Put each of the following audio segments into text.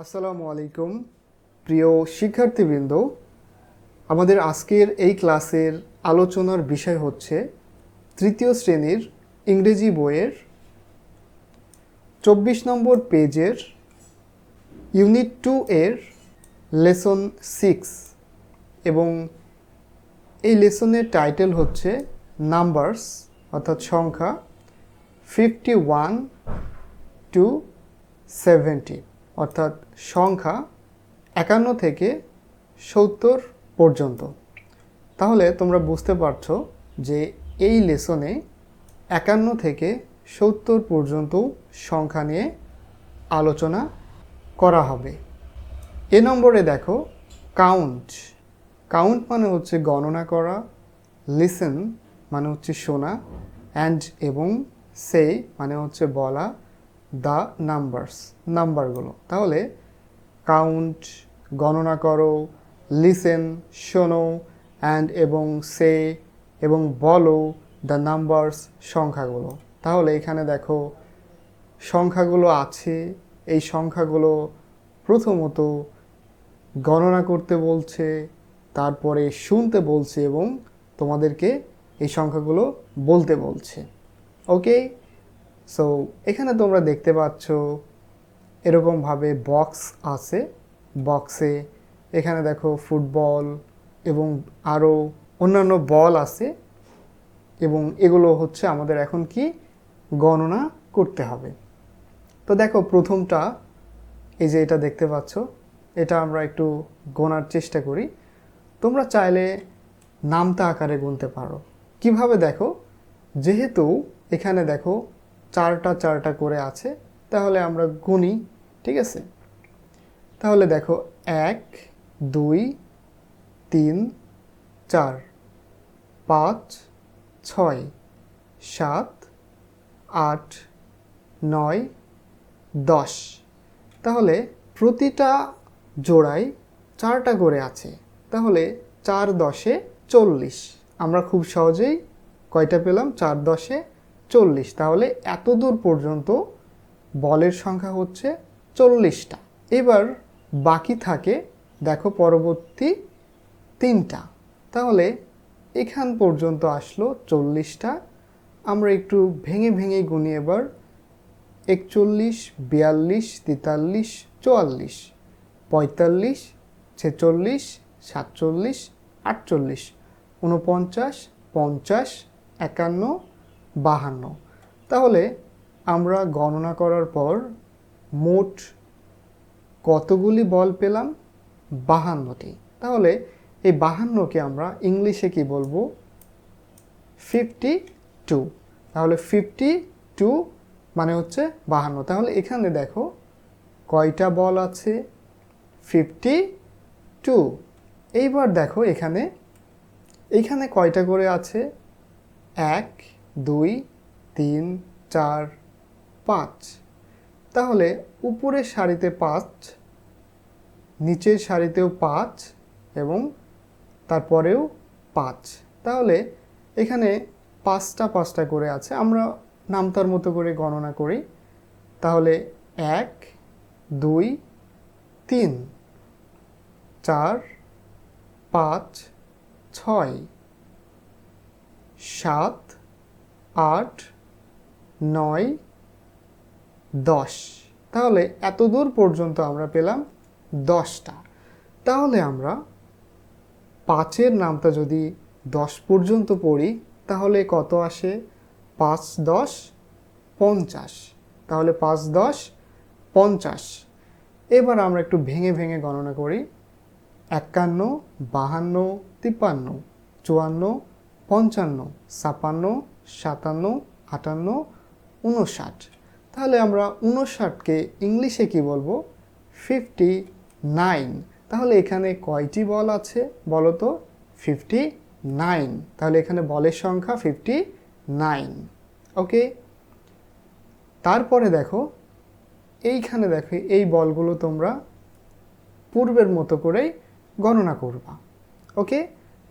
আসসালামু আলাইকুম প্রিয় শিক্ষার্থীবৃন্দ, আমাদের আজকের এই ক্লাসের আলোচনার বিষয় হচ্ছে তৃতীয় শ্রেণীর ইংরেজি বইয়ের 24 নম্বর পেজের ইউনিট 2 এর লেসন 6 এবং এই লেসনের টাইটেল হচ্ছে নাম্বারস অর্থাৎ সংখ্যা 51 টু 70 অর্থাৎ সংখ্যা 51 থেকে 70 পর্যন্ত। তাহলে তোমরা বুঝতে পারছো যে এই লেসনে 51 থেকে 70 পর্যন্ত সংখ্যা নিয়ে আলোচনা করা হবে। এ নম্বরে দেখো কাউন্ট। কাউন্ট মানে হচ্ছে গণনা করা, লিসেন মানে হচ্ছে শোনা, অ্যান্ড এবং সে মানে হচ্ছে বলা দ্য নাম্বারস নাম্বারগুলো। তাহলে কাউন্ট গণনা করো, লিসেন শোনো, অ্যান্ড এবং সে এবং বলো দ্য নাম্বারস সংখ্যাগুলো। তাহলে এখানে দেখো সংখ্যাগুলো আছে, এই সংখ্যাগুলো প্রথমত গণনা করতে বলছে, তারপরে শুনতে বলছে এবং তোমাদেরকে এই সংখ্যাগুলো বলতে বলছে। ওকে, সো এখানে তোমরা দেখতে পাচ্ছ এরকমভাবে বক্স আছে, বক্সে এখানে দেখো ফুটবল এবং আরও অন্যান্য বল আছে এবং এগুলো হচ্ছে আমাদের এখন কি গণনা করতে হবে। তো দেখো প্রথমটা এই যে এটা দেখতে পাচ্ছ, এটা আমরা একটু গোনার চেষ্টা করি। তোমরা চাইলে নামতা আকারে গুনতে পারো। কিভাবে দেখো, যেহেতু এখানে দেখো চারটা করে আছে, তাহলে আমরা গুনি, ঠিক আছে? তাহলে দেখো 1 2 3 4 5 6 7 8 9 10। তাহলে প্রতিটা জোড়ায় 4টা করে আছে, তাহলে 4 10 40। আমরা খুব সহজেই কয়টা পেলাম? 4 10 40। তাহলে এত দূর পর্যন্ত বলের সংখ্যা হচ্ছে 40টা। এবার বাকি থাকে দেখো পরবর্তী 3টা। তাহলে এখান পর্যন্ত আসলো 40টা। আমরা একটু ভেঙে ভেঙে গুনি এবার। 41 42 43 44 45 46 47 48 49 50 51 52। তাহলে আমরা গণনা করার পর মোট কতগুলি বল পেলাম? 52টি। তাহলে এই 52কে আমরা ইংলিশে কি বলবো? 52। তাহলে 52 মানে হচ্ছে 52। তাহলে এখানে দেখো কয়টা বল আছে? 52। এইবার দেখো এখানে কয়টা করে আছে? 1 2 3 4 5। তাহলে উপরের সারিতে 5, নিচের সারিতেও 5 এবং তারপরেও 5। তাহলে এখানে 5টা করে আছে। আমরা নামতার মতো করে গণনা করি। তাহলে 1 2 3 4 5 6 7 8 9 10। তাহলে এত দূর পর্যন্ত আমরা পেলাম 10টা। তাহলে আমরা 5-এর নামটা যদি 10 পর্যন্ত পড়ি তাহলে কত আসে? 5 10 50। তাহলে 5 10 50। এবার আমরা একটু ভেঙে ভেঙে গণনা করি। 51 52 53 54 55 56 57 58 59। তাহলে আমরা 59কে ইংলিশে কি বলবো? 59। তাহলে এখানে কয়টি বল আছে বলো তো? 59। তাহলে এখানে বলের সংখ্যা 59। ওকে, তারপরে দেখো এইখানে দেখো এই বলগুলো তোমরা পূর্বের মতো করেই গণনা করবা। ওকে,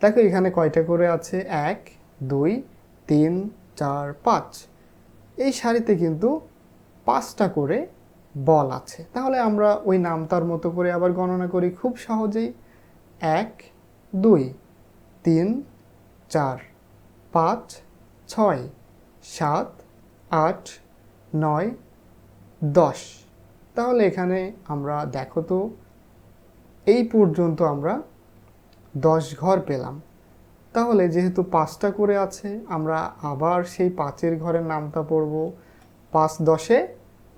দেখো এখানে কয়টা করে আছে? 1 2 3 4 5। এই সারিতে কিন্তু 5টা করে বল আছে। তাহলে আমরা ওই নামটার মতো করে আবার গণনা করি খুব সহজেই। 1 2 3 4 5 6 7 8 9 10। তাহলে এখানে আমরা দেখো তো এই পর্যন্ত আমরা 10 ঘর পেলাম। তাহলে যেহেতু 5টা করে আছে আমরা আবার সেই 5-এর ঘরের নামটা পড়ব। 5 10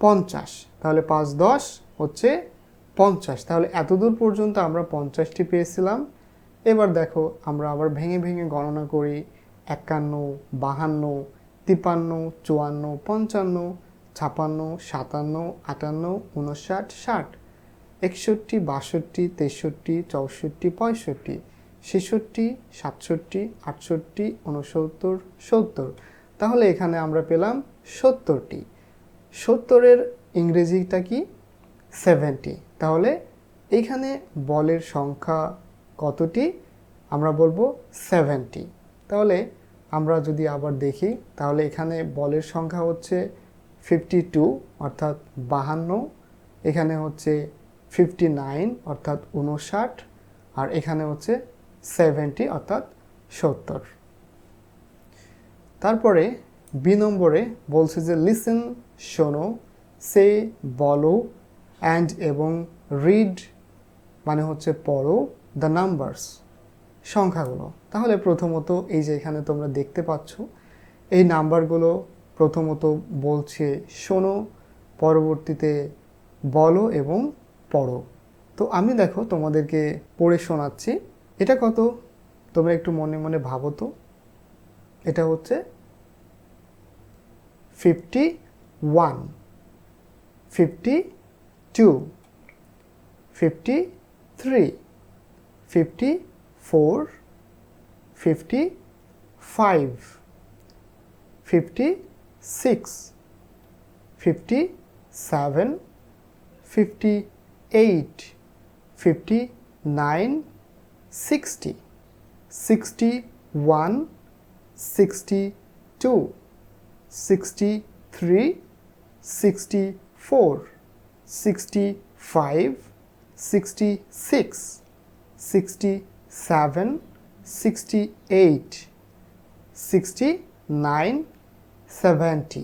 50, তাহলে 5 10 হচ্ছে 50। তাহলে এতদূর পর্যন্ত আমরা 50টি পেয়েছিলাম। এবার দেখো আমরা আবার ভেঙে ভেঙে গণনা করি। 51 52 53 54 55 56 57 58 59 60 61 62 63 64 65 66 67 68 69 70। তাহলে এখানে আমরা পেলাম 70টি। 70-এর ইংরেজিটা কি? 70। তাহলে এইখানে বলের সংখ্যা কতটি? আমরা বলবো 70। তাহলে আমরা যদি আবার দেখি তাহলে এখানে বলের সংখ্যা হচ্ছে 52 অর্থাৎ 52, এখানে হচ্ছে 59 অর্থাৎ 59, আর এখানে হচ্ছে 70 অর্থাৎ 70। তারপরে বি নম্বরে বলছে যে লিসেন শোনো, সে বলো, অ্যান্ড এবং রিড মানে হচ্ছে পড়ো, দ্য নাম্বারস সংখ্যাগুলো। তাহলে প্রথমত এই যে এখানে তোমরা দেখতে পাচ্ছ এই নাম্বারগুলো প্রথমত বলছে শোনো, পরবর্তীতে বলো এবং পড়ো। তো আমি দেখো তোমাদেরকে পড়ে শোনাচ্ছি। এটা কত তোমরা একটু মনে মনে ভাবো তো। এটা হচ্ছে 51 52 53 54 55 56 57 58 59 60 61 62 63 64 65 66 67 68 69 70।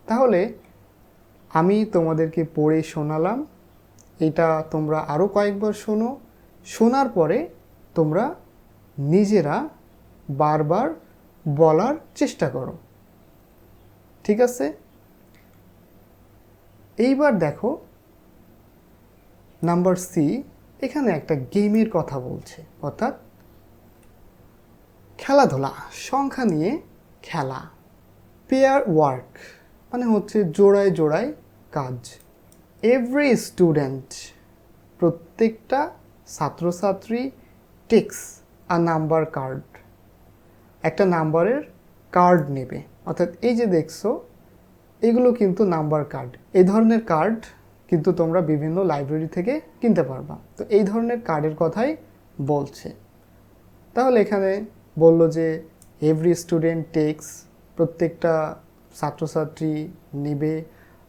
তাহলে আমি তোমাদেরকে পড়ে শোনালাম, এটা তোমরা আরও কয়েকবার শোনো। শোনার পরে তোমরা নিজেরা বারবার বলার চেষ্টা করো, ঠিক আছে? এইবার দেখো নাম্বার সি, এখানে একটা গেমের কথা বলছে, অর্থাৎ খেলাধুলা, সংখ্যা নিয়ে খেলা। পেয়ার ওয়ার্ক মানে হচ্ছে জোড়ায় জোড়ায় কাজ। এভরি স্টুডেন্ট প্রত্যেকটা ছাত্রছাত্রী টেক্স আ নাম্বার কার্ড একটা নাম্বারের কার্ড নেবে। অর্থাৎ এই যে দেখছো এগুলো কিন্তু নাম্বার কার্ড। এই ধরনের কার্ড কিন্তু তোমরা বিভিন্ন লাইব্রেরি থেকে কিনতে পারবা। তো এই ধরনের কার্ডের কথাই বলছে। তাহলে এখানে বললো যে এভরি স্টুডেন্ট টেক্স প্রত্যেকটা ছাত্রছাত্রী নেবে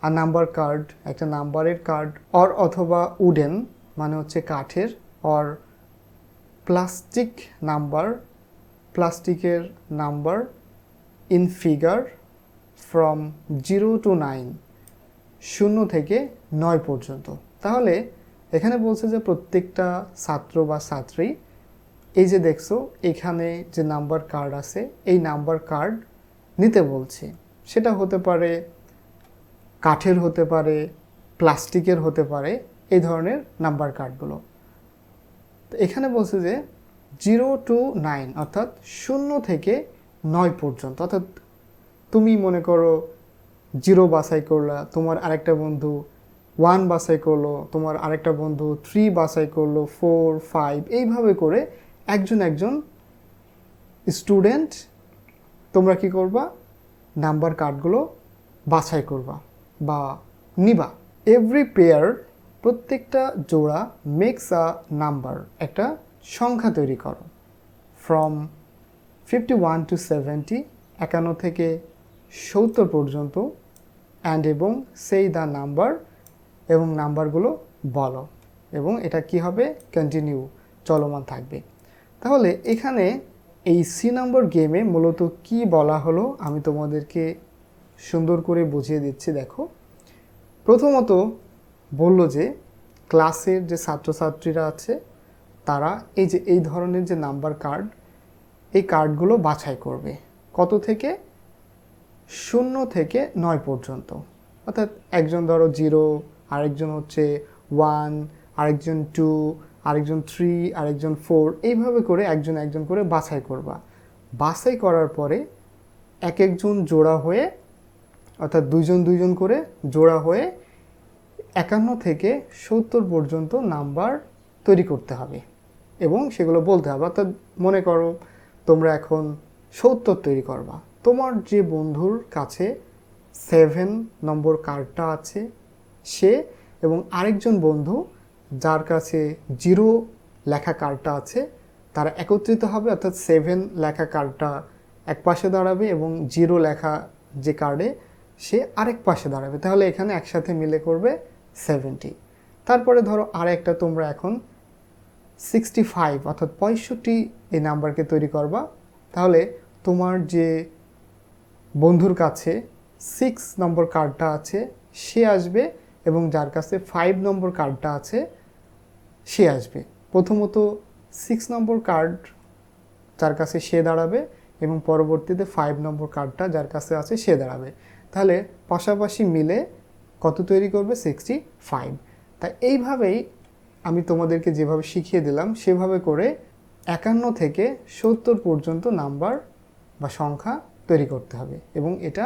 আর নাম্বার কার্ড একটা নাম্বারের কার্ড, অর অথবা উডেন মানে হচ্ছে কাঠের, অর প্লাস্টিক নাম্বার প্লাস্টিকের number, in figure from 0 to 9 শূন্য থেকে 9 পর্যন্ত। তাহলে এখানে বলছে যে প্রত্যেকটা ছাত্র বা ছাত্রী এই যে দেখছো এখানে যে নাম্বার কার্ড আছে এই নাম্বার কার্ড নিতে বলছে। সেটা হতে পারে কাঠের, হতে পারে প্লাস্টিকের, হতে পারে এই ধরনের নাম্বার কার্ডগুলো। তো এখানে বলছে যে 0 to 9 অর্থাৎ 0 থেকে 9 পর্যন্ত। অর্থাৎ তুমি মনে করো 0 বাছাই করলা, তোমার আরেকটা বন্ধু 1 বাছাই করলো, তোমার আরেকটা বন্ধু 3 বাছাই করলো, 4 5 এইভাবে করে একজন একজন স্টুডেন্ট তোমরা কি করবা, নাম্বার কার্ডগুলো বাছাই করবা বা নিবা। এভরি পেয়ার প্রত্যেকটা জোড়া মেক্স আ নাম্বার একটা সংখ্যা তৈরি করো। ফ্রম 51 to 70 51 থেকে 70 পর্যন্ত, অ্যান্ড এবং সেই দ্য নাম্বার এবং নাম্বারগুলো বলো, এবং এটা কি হবে, কন্টিনিউ, চলমান থাকবে। তাহলে এখানে এই সি নম্বর গেমে মূলত কি বলা হলো আমি তোমাদেরকে সুন্দর করে বুঝিয়ে দিচ্ছি। দেখো, প্রথমত বলল যে ক্লাসের যে ছাত্রছাত্রীরা আছে তারা এই যে এই ধরনের যে নাম্বার কার্ড, এই কার্ডগুলো বাছাই করবে কত থেকে, 0 থেকে 9 পর্যন্ত। অর্থাৎ একজন ধরো 0, আরেকজন হচ্ছে 1, আরেকজন 2, আরেকজন 3, আরেকজন 4, এইভাবে করে একজন একজন করে বাছাই করবা। বাছাই করার পরে এক একজন জোড়া হয়ে, অর্থাৎ দুইজন দুইজন করে জোড়া হয়ে 51 থেকে 70 পর্যন্ত নাম্বার তৈরি করতে হবে এবং সেগুলো বলতে হবে। অর্থাৎ মনে করো তোমরা এখন 70 তৈরি করবা, তোমার যে বন্ধুর কাছে 7 নম্বর কার্ডটা আছে সে এবং আরেকজন বন্ধু যার কাছে 0 লেখা কার্ডটা আছে তারা একত্রিত হবে। অর্থাৎ 7 লেখা কার্ডটা এক পাশে দাঁড়াবে এবং 0 লেখা যে কার্ডে সে আরেক পাশে দাঁড়াবে। তাহলে এখানে একসাথে মিলে করবে 70। তারপরে ধরো আরেকটা তোমরা এখন 65 অর্থাৎ 65 এই নাম্বারকে তৈরি করবা। তাহলে তোমার যে বন্ধুর কাছে 6 নম্বর কার্ডটা আছে সে আসবে এবং যার কাছে 5 নম্বর কার্ডটা আছে সে আসবে। প্রথমত 6 নম্বর কার্ড যার কাছে সে দাঁড়াবে এবং পরবর্তীতে 5 নম্বর কার্ডটা যার কাছে আছে সে দাঁড়াবে। তাহলে পাশাপাশি মিলে কত তৈরি করবে, 65। তাই এইভাবেই আমি তোমাদেরকে যেভাবে শিখিয়ে দিলাম সেভাবে করে 51 থেকে 70 পর্যন্ত নাম্বার বা সংখ্যা তৈরি করতে হবে এবং এটা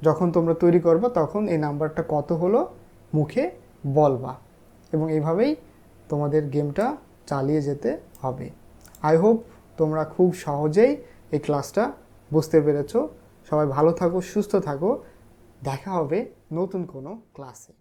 যখন তোমরা তৈরি করবা তখন এই নাম্বারটা কত হলো মুখে বলবা এবং এইভাবেই তোমাদের গেমটা চালিয়ে যেতে হবে। আই হোপ তোমরা খুব সহজেই এই ক্লাসটা বুঝতে পেরেছো। সবাই ভালো থাকো, সুস্থ থাকো, দেখা হবে নতুন কোনো ক্লাসে।